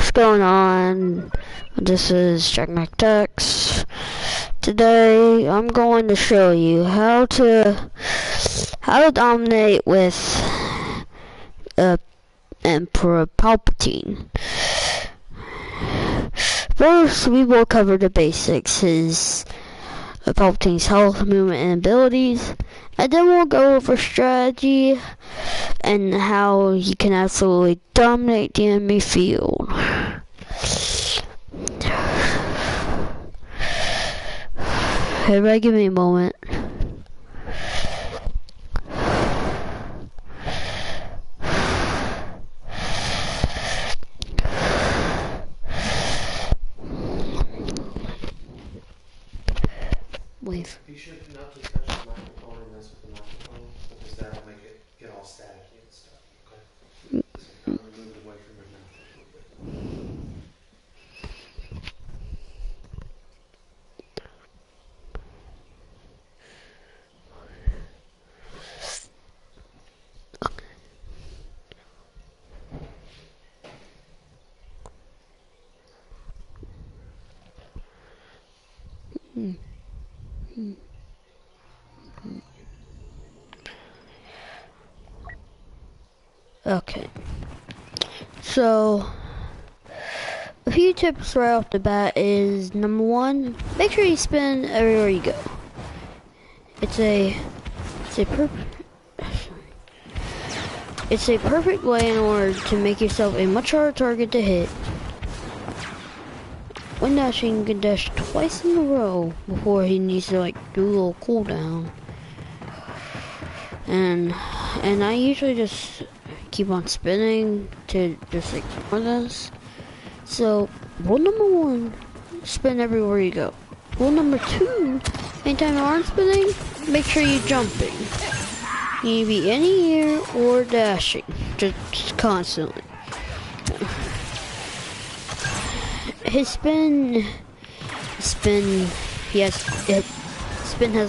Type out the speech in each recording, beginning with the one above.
what's going on? This is Jack McTex. Today I'm going to show you how to dominate with Emperor Palpatine. First, we will cover the basics, Palpatine's health, movement, and abilities, and then we'll go over strategy and how you can absolutely dominate the enemy field. Everybody give me a moment. Leave. Be sure not to touch the microphone and mess with the microphone, because that'll make it get all staticky and stuff, okay? So kind of move it away from your mouth a little bit. Okay, so a few tips right off the bat is, number one, make sure you spin everywhere you go. It's a perfect way in order to make yourself a much harder target to hit. When dashing, you can dash twice in a row before he needs to do a little cooldown. And I usually just keep on spinning to just ignore this. So, rule number one, spin everywhere you go. Rule number two, anytime you aren't spinning, make sure you're jumping. You need to be in the air or dashing, just constantly. His spin has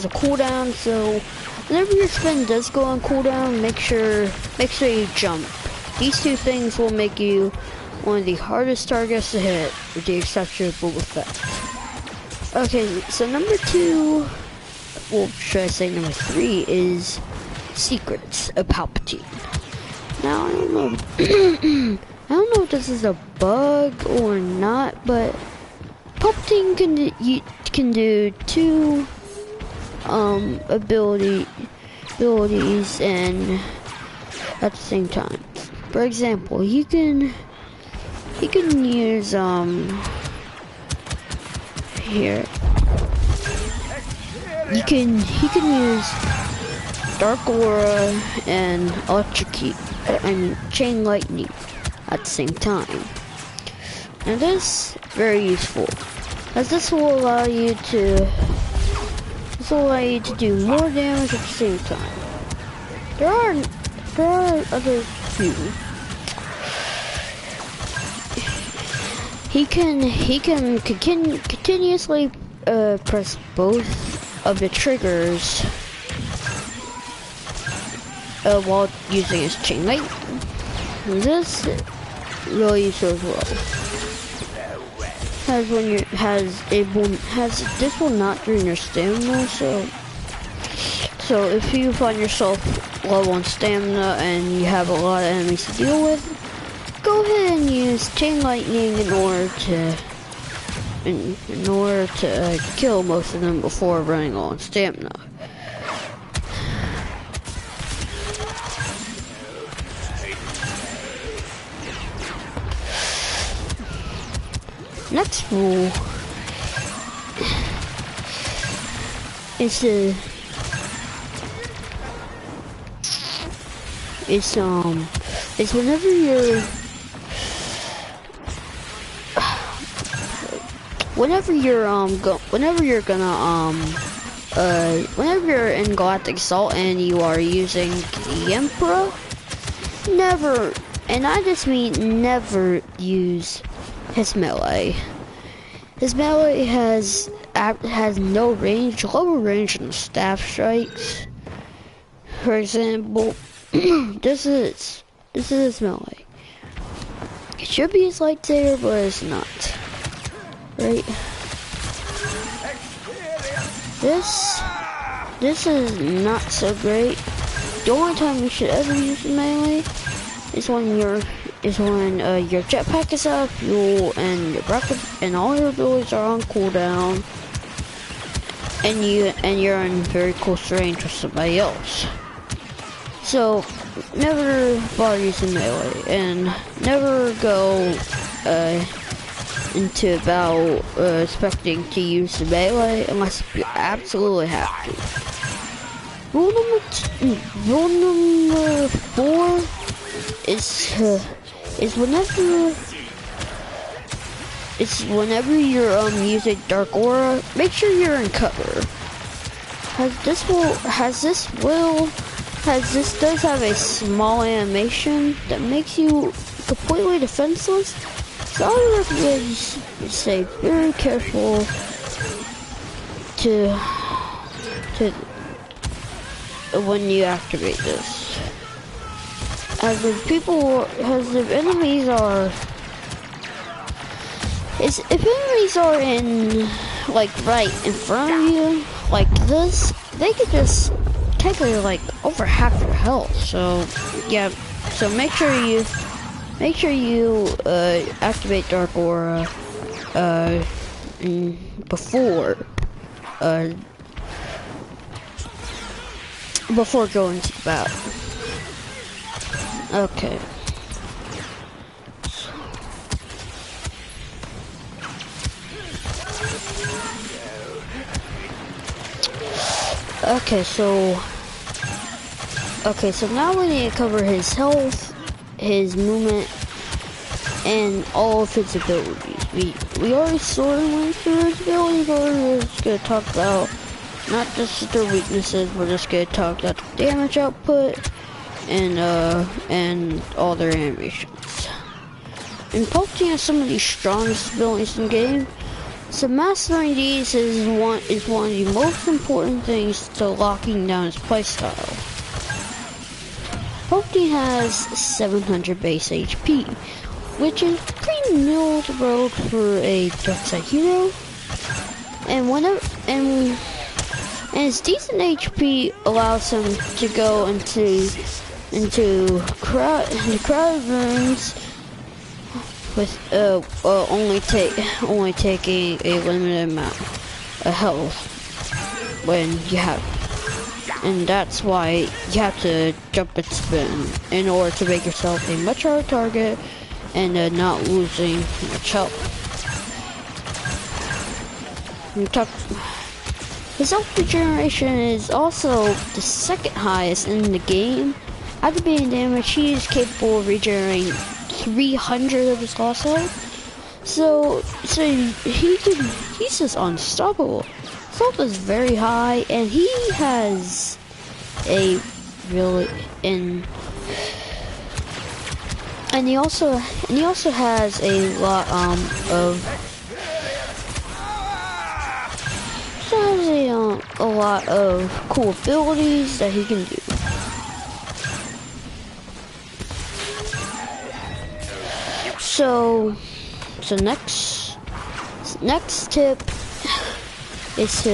a cooldown, so whenever your spin does go on cooldown, make sure you jump. These two things will make you one of the hardest targets to hit, with the exception of Boba Fett. Okay, so number two, well, should I say number three, is secrets of Palpatine. Now, I don't know. I don't know if this is a bug or not, but Palpatine can do two abilities and at the same time. For example, he can use here. He can use Dark Aura and Chain Lightning at the same time. And this very useful, as this will allow you to do more damage at the same time. There are other few. He can continuously press both of the triggers while using his chain lightning. This really useful as well. This will not drain your stamina, so if you find yourself low on stamina and you have a lot of enemies to deal with, go ahead and use chain lightning in order to kill most of them before running low on stamina. Next rule is whenever you're in Galactic Assault and you are using the Emperor, never, and I just mean never, use his melee. His melee has no range, lower range than staff strikes. For example, this is his melee. should be his lightsaber, but it's not. Right? This is not so great. The only time you should ever use the melee is when your jetpack is out of fuel and your rocket and all your abilities are on cooldown, and you're in very close range with somebody else. So never bother using melee, and never go into battle expecting to use the melee unless you absolutely have to. Rule number 4 is whenever you're using Dark Aura, make sure you're in cover. This does have a small animation that makes you completely defenseless. So I would recommend you stay very careful to when you activate this. As if enemies are in like right in front of you like this, they could just technically like over half your health. So yeah, so make sure you activate Dark Aura before going to battle. Okay. So now we need to cover his health, his movement, and all of his abilities. We already sort of went through his abilities, but we're just gonna talk about not just their weaknesses. We're just gonna talk about the damage output and all their animations. And Palpatine has some of the strongest abilities in the game. So mastering these is one of the most important things to locking down his playstyle. Palpatine has 700 base HP, which is pretty middle to road for a dark side hero. And his decent HP allows him to go into crowded rooms with only taking a limited amount of health when you have, and that's why you have to jump and spin in order to make yourself a much harder target and not losing much health. His health regeneration is also the second highest in the game. After being damaged, he is capable of regenerating 300 of his lost health. So he's just unstoppable. His health is very high, and he has a really and he also has a lot a lot of cool abilities that he can do. So next tip is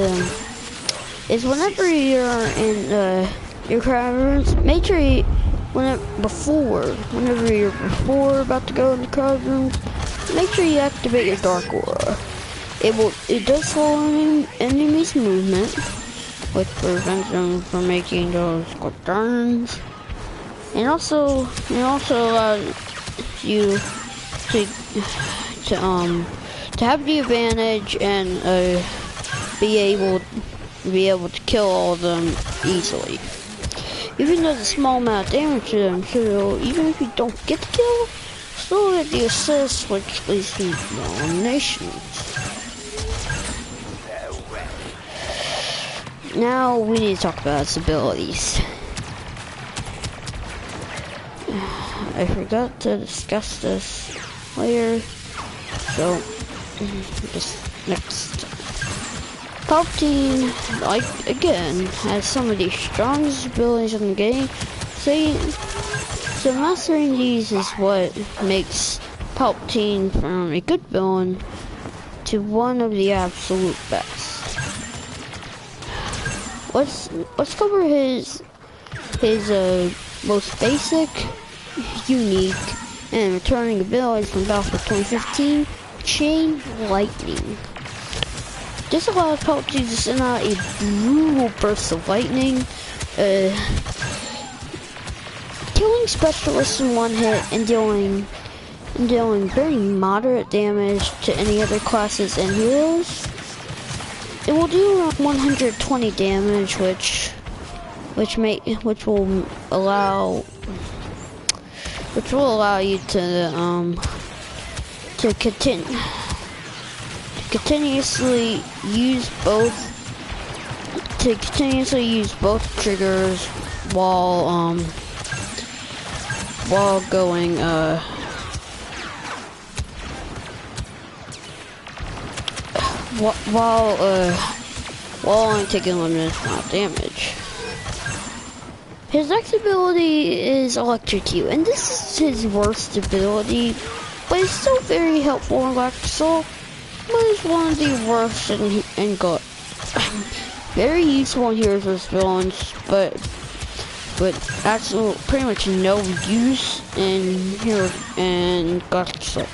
whenever you're in your crowd rooms, make sure whenever you're about to go in the crowd rooms, make sure you activate your Dark Aura. It does slow enemies' movement, which prevents them from making those quick turns, and also allows you to have the advantage and be able to kill all of them easily. Even though there's a small amount of damage to them, so even if you don't get the kill, still get the assist, which leads to eliminations. Now we need to talk about its abilities. I forgot to discuss this later, so just next. Palpatine, again, has some of the strongest abilities in the game. So mastering these is what makes Palpatine from a good villain to one of the absolute best. Let's cover his most basic, unique, and returning abilities from Battlefield 2015, Chain Lightning. This allows Palpatine to send out a brutal burst of lightning, killing specialists in one hit and dealing very moderate damage to any other classes and heroes. It will do around 120 damage, which will allow you to continuously use both triggers while going while only taking a limited amount of damage. His next ability is Electrocute, and this is his worst ability, but it's still very helpful in Galactic Assault, but it's one of the worst in God. Very useful in Heroes vs. Villains, but absolutely pretty much no use in Heroes and Galactic Assault.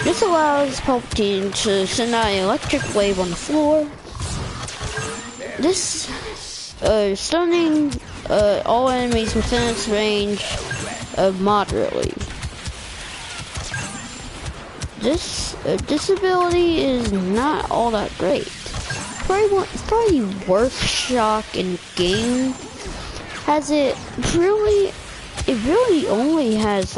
This allows Palpatine to send out an electric wave on the floor. This stunning all enemies within its range moderately. This ability is not all that great. Probably the worst shock in game. It really only has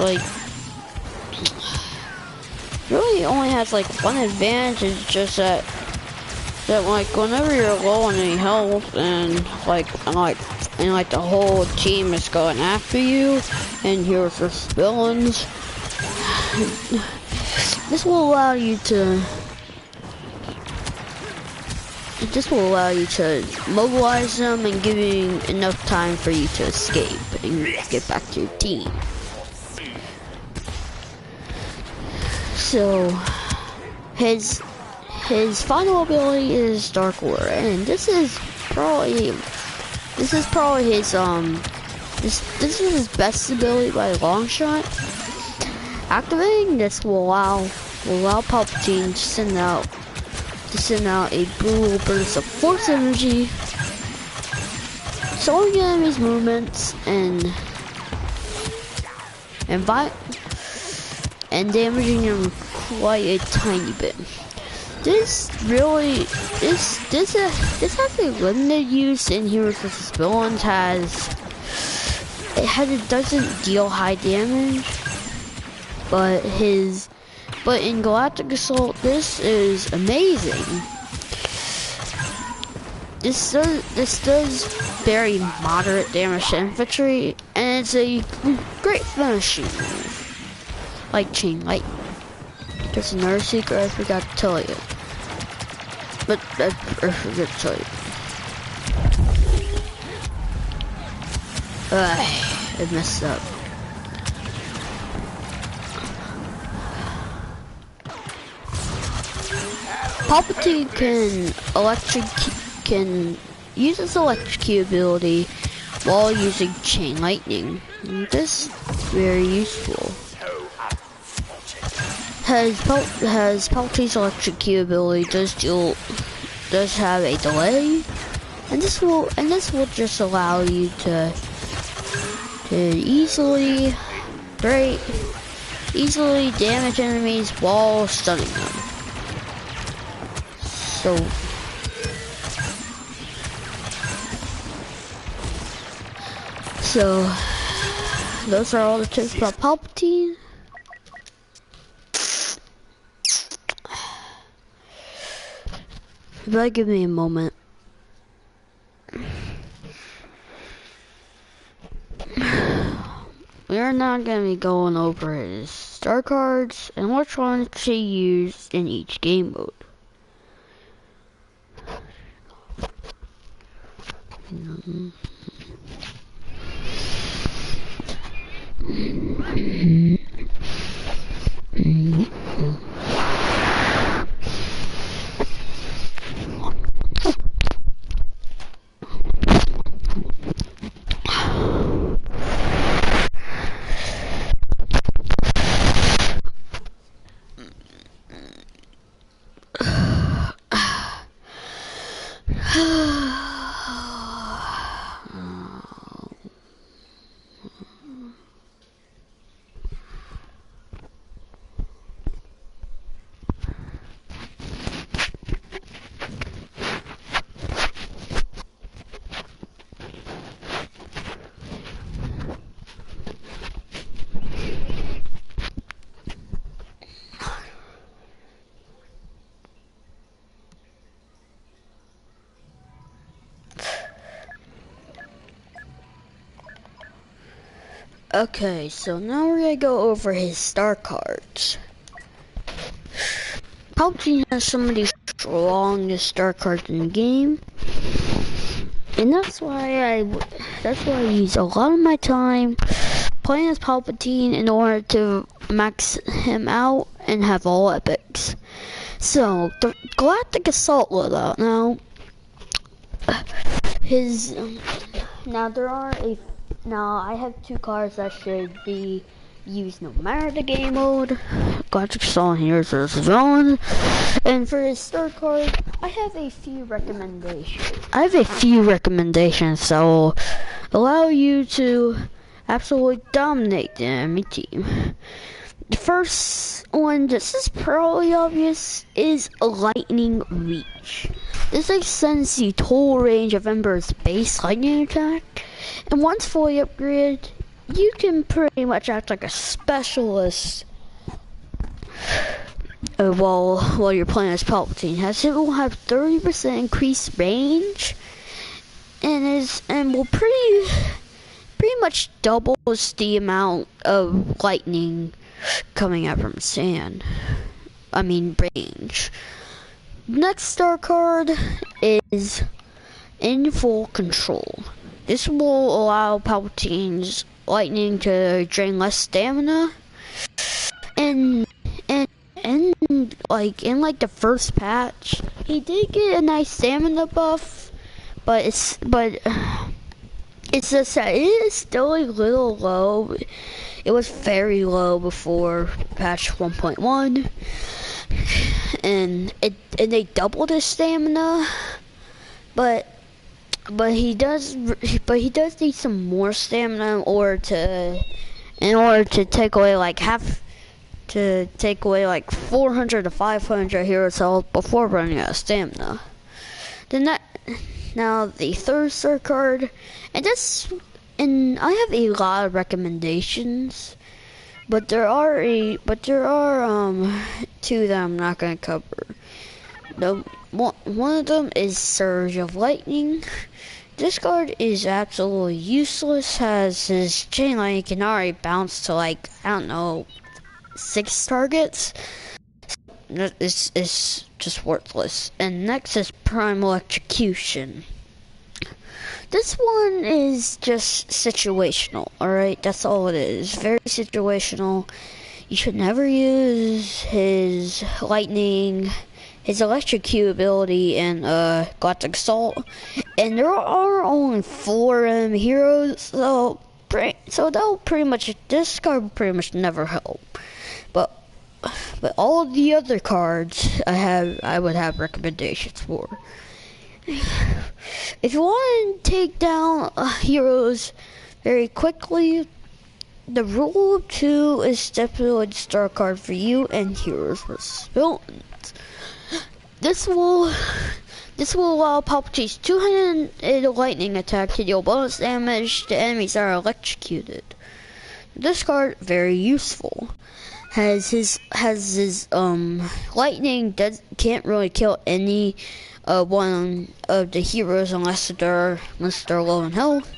one advantage. It's just that like whenever you're low on any health and like the whole team is going after you and you're for villains, this will allow you to mobilize them and give you enough time for you to escape and get back to your team. So his final ability is Dark Aura, and this is probably his his best ability by a long shot. Activating this will allow Palpatine to send out a brutal burst of force energy, slowing enemies' movements and damaging them quite a tiny bit. This has a limited use in Heroes vs. Villains. It doesn't deal high damage, but in Galactic Assault this is amazing. This does very moderate damage to infantry, and it's a great finishing move, like Chain Lightning. There's another secret I forgot to tell you. But I forgot to tell you. I messed up. Palpatine can use his electrocute ability while using Chain Lightning. This is very useful. Has Palpatine's electrocute ability does have a delay, and this will just allow you to easily damage enemies while stunning them. So those are all the tips about Palpatine. You better give me a moment. We're not going to be going over his star cards and which ones to use in each game mode. Okay, so now we're gonna go over his star cards. Palpatine has some of the strongest star cards in the game, and that's why I use a lot of my time playing as Palpatine in order to max him out and have all epics. So the Galactic Assault loadout now. Now I have two cards that should be used no matter the game mode. Galactic Assault here is his villain. And for his third card, I have a few recommendations. That will allow you to absolutely dominate the enemy team. The first one, this is probably obvious, is a Lightning Reach. This extends the total range of Emperor's base lightning attack, and once fully upgraded, you can pretty much act like a specialist while you're playing as Palpatine. As it will have 30% increased range, and will pretty much doubles the amount of lightning coming out from range. Next star card is In Full Control. This will allow Palpatine's lightning to drain less stamina, and in the first patch, he did get a nice stamina buff, but it's just that it is still a little low. It was very low before patch 1.1, and they doubled his stamina, but he does need some more stamina in order to take away like 400 to 500 hero cells before running out of stamina. Now the third star card, and I have a lot of recommendations, but there are two that I'm not gonna cover. One of them is Surge of Lightning. This card is absolutely useless, as his chain lightning can already bounce to 6 targets. It's just worthless. And next is Prime Electrocution. This one is just situational, alright? That's all it is. Very situational. You should never use his lightning, his electrocute ability in Galactic Assault. And there are only 4 heroes, so they'll pretty much, this card will pretty much never help. But all of the other cards I would have recommendations for. If you want to take down heroes very quickly, the Rule of 2 is definitely the star card for you, and Heroes vs. Villains. This will allow Palpatine's 200 lightning attack to deal bonus damage to enemies that are electrocuted. This card, very useful. Has his lightning can't really kill any one of the heroes unless they're low in health.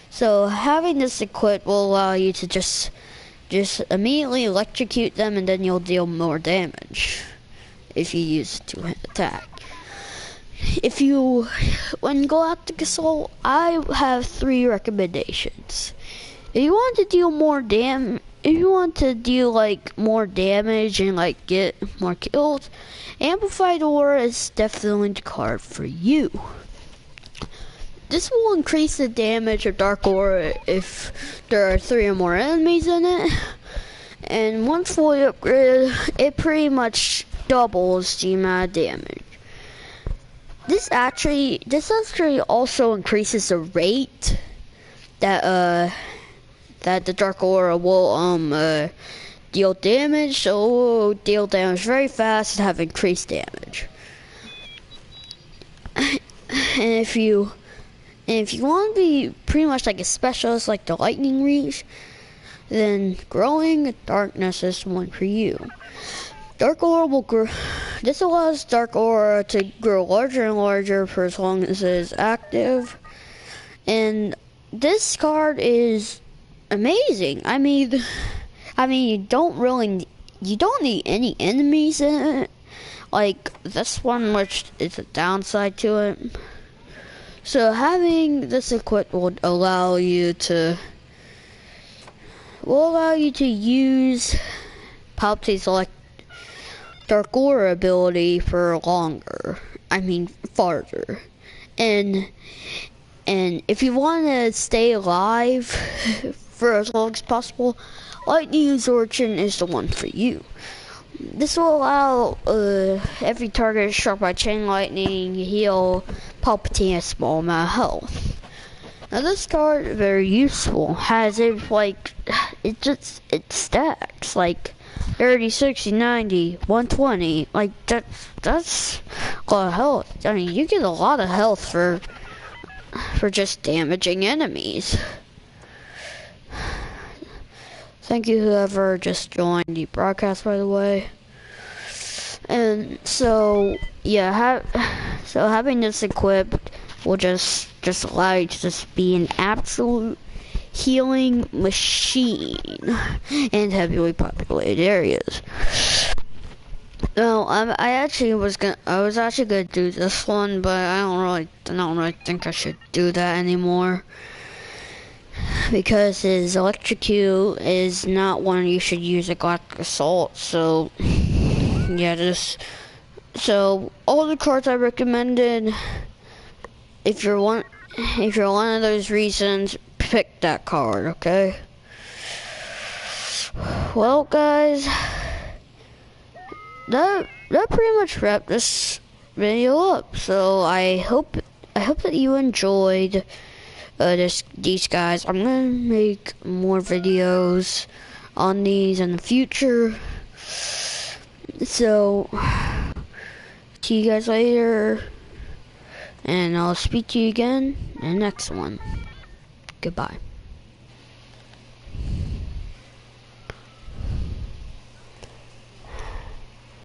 So having this equipped will allow you to just immediately electrocute them, and then you'll deal more damage if you use a 2-hit attack. When Galactic Assault, I have 3 recommendations. if you want to deal more if you want to deal like more damage and like get more kills, Amplified Aura is definitely the card for you. This will increase the damage of Dark Aura if there are 3 or more enemies in it. And once fully upgraded, it pretty much doubles the amount of damage. This actually also increases the rate that that the Dark Aura will deal damage, so it will deal damage very fast and have increased damage. And if you want to be pretty much like a specialist like the Lightning Reach, then Growing Darkness is one for you. Dark Aura will grow. This allows Dark Aura to grow larger and larger for as long as it is active. And this card is amazing. I mean you don't need any enemies in it. Like this one, which is a downside to it. So having this equipped will allow you to use Palpatine's Dark Aura ability for longer. Farther. And if you want to stay alive for as long as possible, Lightning Absorption is the one for you. This will allow every target struck by Chain Lightning heal Palpatine a small amount of health. Now this card is very useful. It stacks like 30, 60, 90, 120. Like that's a lot of health. I mean, you get a lot of health for just damaging enemies. Thank you whoever just joined the broadcast, by the way. And so yeah, having this equipped will just allow you to just be an absolute healing machine in heavily populated areas. No, I was actually gonna do this one, but I don't really think I should do that anymore. Because his electrocute is not one you should use at Galactic Assault, so yeah, so all the cards I recommended, if you're one of those reasons, pick that card, okay? Well guys, that pretty much wrapped this video up. So I hope that you enjoyed these guys. I'm gonna make more videos on these in the future. So see you guys later, and I'll speak to you again in the next one. Goodbye.